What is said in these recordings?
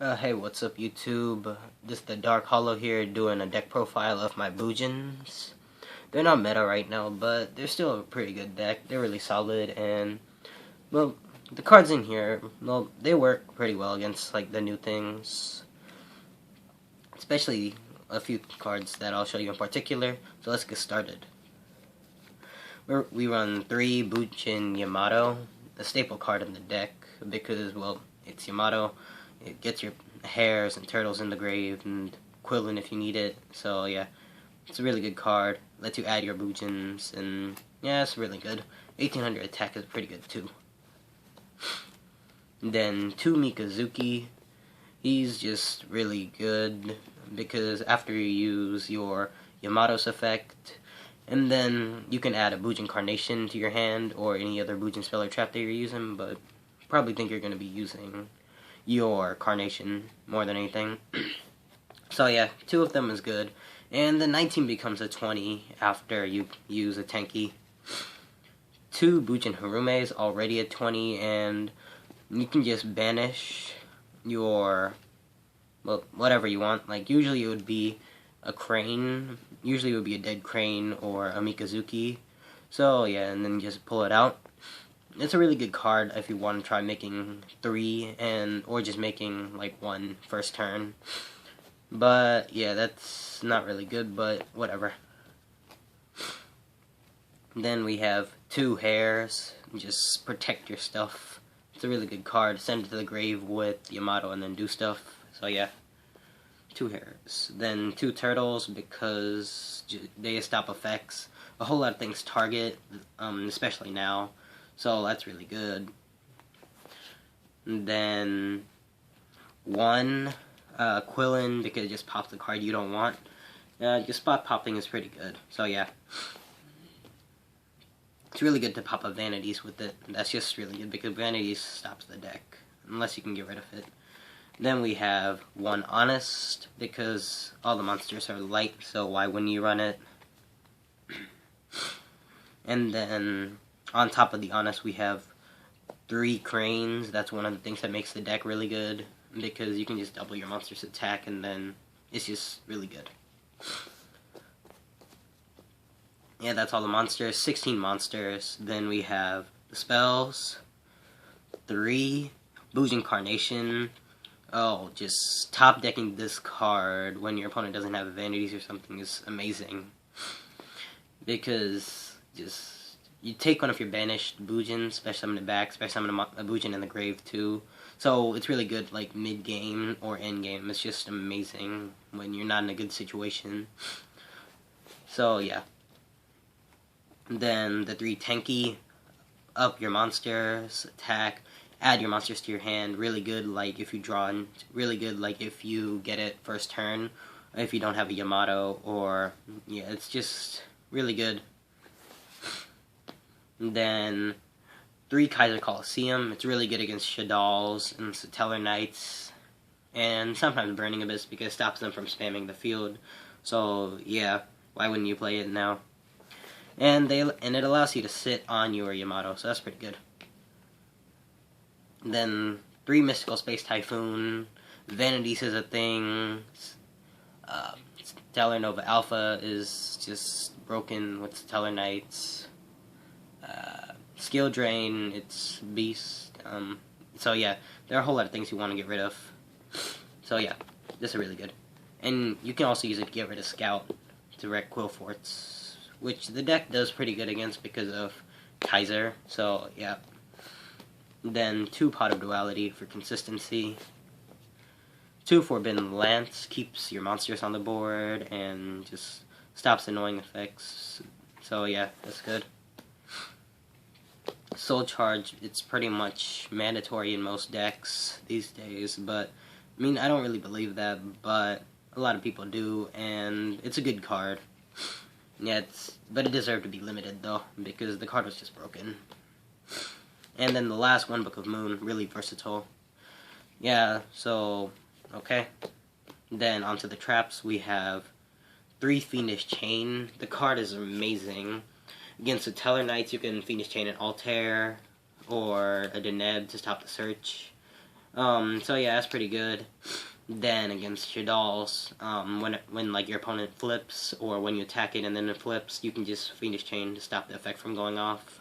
Hey, what's up, YouTube? This is the Dark Hollow here doing a deck profile of my Bujins. They're not meta right now, but they're still a pretty good deck. They're really solid, and, well, the cards in here, well, they work pretty well against, like, the new things. Especially a few cards that I'll show you in particular. So let's get started. We run 3 Bujin Yamato, a staple card in the deck, because, well, it's Yamato. It gets your hares and turtles in the grave, and Quillen if you need it. So yeah, it's a really good card. Lets you add your Bujins, and yeah, it's really good. 1800 attack is pretty good too. And then 2 Mikazuki. He's just really good because after you use your Yamato's effect, and then you can add a Bujin Carnation to your hand or any other Bujin spell or trap that you're using, but probably think you're going to be using your Carnation more than anything. So yeah, 2 of them is good. And the 19 becomes a 20 after you use a Tenki. 2 Bujin Harume is already a 20, and you can just banish your, well, whatever you want. Like, usually it would be a crane. Usually it would be a dead crane or a Mikazuki. So yeah, and then just pull it out. It's a really good card if you want to try making 3 or just making like 1 first turn. But yeah, that's not really good, but whatever. Then we have 2 hares. Just protect your stuff. It's a really good card. Send it to the grave with Yamato and then do stuff. So yeah, 2 hares. Then 2 turtles because they stop effects. A whole lot of things target, especially now. So that's really good. And then 1 Quillen because it just pops the card you don't want. Just spot popping is pretty good. So yeah, it's really good to pop up Vanities with it. That's just really good because Vanities stops the deck unless you can get rid of it. Then we have 1 Honest because all the monsters are light, so why wouldn't you run it? And then on top of the Honest, we have 3 Cranes. That's one of the things that makes the deck really good, because you can just double your monster's attack, and then it's just really good. Yeah, that's all the monsters. 16 monsters. Then we have the spells. 3 Bujin Carnation. Oh, just top decking this card when your opponent doesn't have Vanities or something is amazing. Because just you take one of your banished Bujins, special summon it back, special summon a Bujin in the grave too. So it's really good like mid game or end game. It's just amazing when you're not in a good situation. So yeah. Then the 3 Tenki, up your monsters, attack, add your monsters to your hand. Really good like if you draw, really good like if you get it first turn, if you don't have a Yamato, or yeah, it's just really good. And then 3 Kaiser Coliseum. It's really good against Shadals and Satellar Knights, and sometimes Burning Abyss because it stops them from spamming the field. So yeah, why wouldn't you play it now? And it allows you to sit on your Yamato, so that's pretty good. Then 3 Mystical Space Typhoon. Vanities is a thing. Stellar Nova Alpha is just broken with Stellar Knights. Skill Drain, it's Beast. So yeah, there are a whole lot of things you want to get rid of. So yeah, this is really good. And you can also use it to get rid of Scout to wreck Quill Forts, which the deck does pretty good against because of Kaiser. So yeah. Then 2 Pot of Duality for consistency. 2 Forbidden Lance keeps your monsters on the board and just stops annoying effects. So yeah, that's good. Soul Charge, it's pretty much mandatory in most decks these days, but I mean, I don't really believe that, but a lot of people do, and it's a good card. Yeah, but it deserved to be limited though, because the card was just broken. And then the last one, Book of Moon, really versatile. Yeah, so okay. Then onto the traps, we have 3 Fiendish Chain. The card is amazing. Against the Teller Knights, you can Fiendish Chain an Altair or a Deneb to stop the search. So yeah, that's pretty good. Then against Shadal's, when like your opponent flips, or when you attack it and then it flips, you can just Fiendish Chain to stop the effect from going off.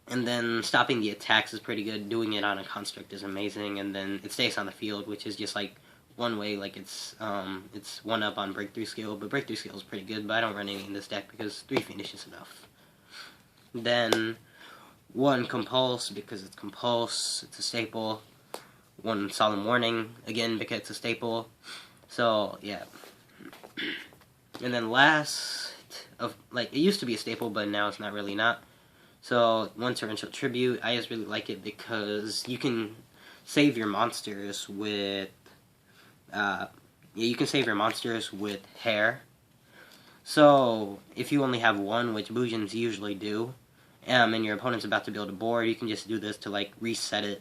And then stopping the attacks is pretty good. Doing it on a construct is amazing, and then it stays on the field, which is just like one way. Like it's one up on breakthrough skill, but breakthrough skill is pretty good. But I don't run any in this deck because 3 Fiendish is enough. Then 1 Compulse because it's Compulse. It's a staple. 1 Solemn Warning again because it's a staple. So yeah. And then last of like it used to be a staple, but now it's not. So 1 Torrential Tribute. I just really like it because you can save your monsters with you can save your monsters with hair. So if you only have 1, which Bujins usually do, and your opponent's about to build a board, you can just do this to like reset it.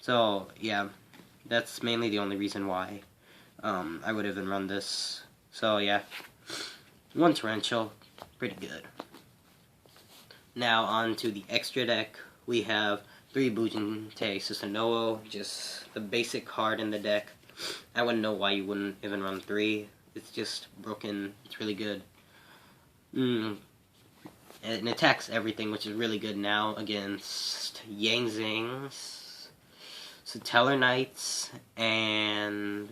So yeah, that's mainly the only reason why I would even run this. So yeah, 1 Torrential, pretty good. Now on to the extra deck. We have 3 Bujin Susanoo, just the basic card in the deck. I wouldn't know why you wouldn't even run 3. It's just broken. It's really good. And it attacks everything, which is really good now against Yangzings, Satellar Knights, and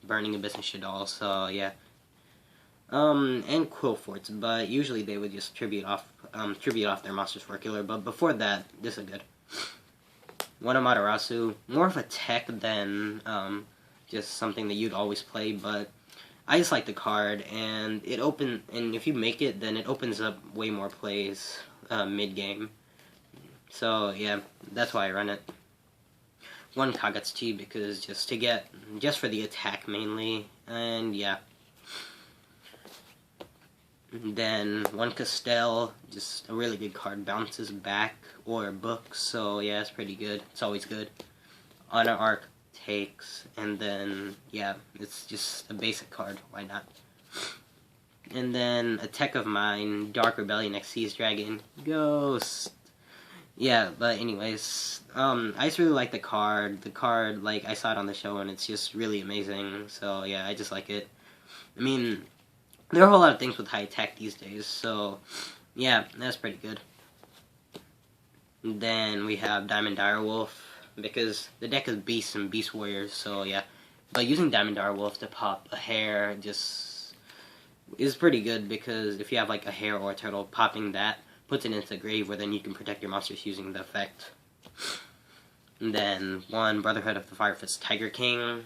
Burning Abyss and Shadal. So yeah. And Quillforts, but usually they would just tribute off their monsters for a killer, but before that, this is good. 1 Amaterasu, more of a tech than, just something that you'd always play, but I just like the card, and and if you make it, then it opens up way more plays, mid-game. So, yeah, that's why I run it. 1 Kagatsuchi, because just for the attack mainly, and yeah. Then 1 Castell, just a really good card, bounces back, or books, so yeah, it's pretty good, it's always good. Honor Arc takes, and then, yeah, it's just a basic card, why not? And then a tech of mine, Dark Rebellion X Seas Dragon, Ghost. Yeah, but anyways, I just really like the card, like, I saw it on the show, and it's just really amazing, so yeah, I just like it. I mean, there are a whole lot of things with high attack these days, so yeah, that's pretty good. Then we have Diamond Direwolf, because the deck is Beasts and Beast Warriors, so yeah. But using Diamond Direwolf to pop a hair just is pretty good, because if you have like a hare or a turtle, popping that puts it into the grave, where then you can protect your monsters using the effect. And then 1 Brotherhood of the Firefist Tiger King,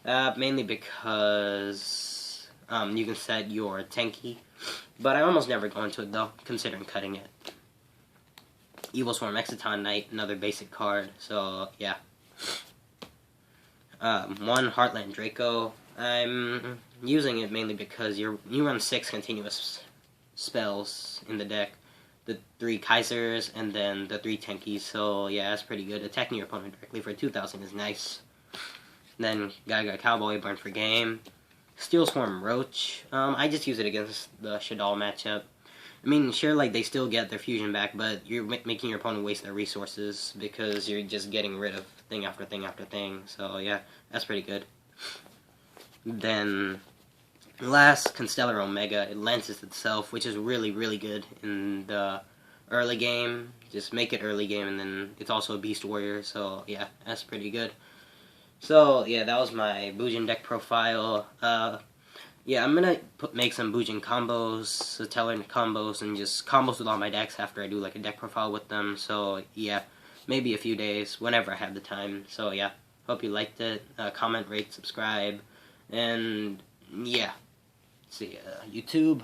mainly because you can set your Tenki, but I almost never go into it though, considering cutting it. Evil Swarm Exciton Knight, another basic card, so yeah. 1 Heartland Draco. I'm using it mainly because you run 6 continuous spells in the deck. The 3 Kaisers, and then the 3 Tenkis, so yeah, that's pretty good. Attacking your opponent directly for 2,000 is nice. Then Gaga Cowboy, Burn for Game. Steel Swarm Roach. I just use it against the Shadal matchup. I mean, sure, like, they still get their fusion back, but you're making your opponent waste their resources because you're just getting rid of thing after thing after thing. So, yeah, that's pretty good. Then, last, Constellar Omega. It lances itself, which is really, really good in the early game. Just make it early game, and then it's also a Beast Warrior, so, yeah, that's pretty good. So, yeah, that was my Bujin deck profile. Yeah, I'm gonna make some Bujin combos, Satellar combos, and just combos with all my decks after I do, like, a deck profile with them. So, yeah, maybe a few days, whenever I have the time. So, yeah, hope you liked it. Comment, rate, subscribe, and, yeah. See ya, YouTube.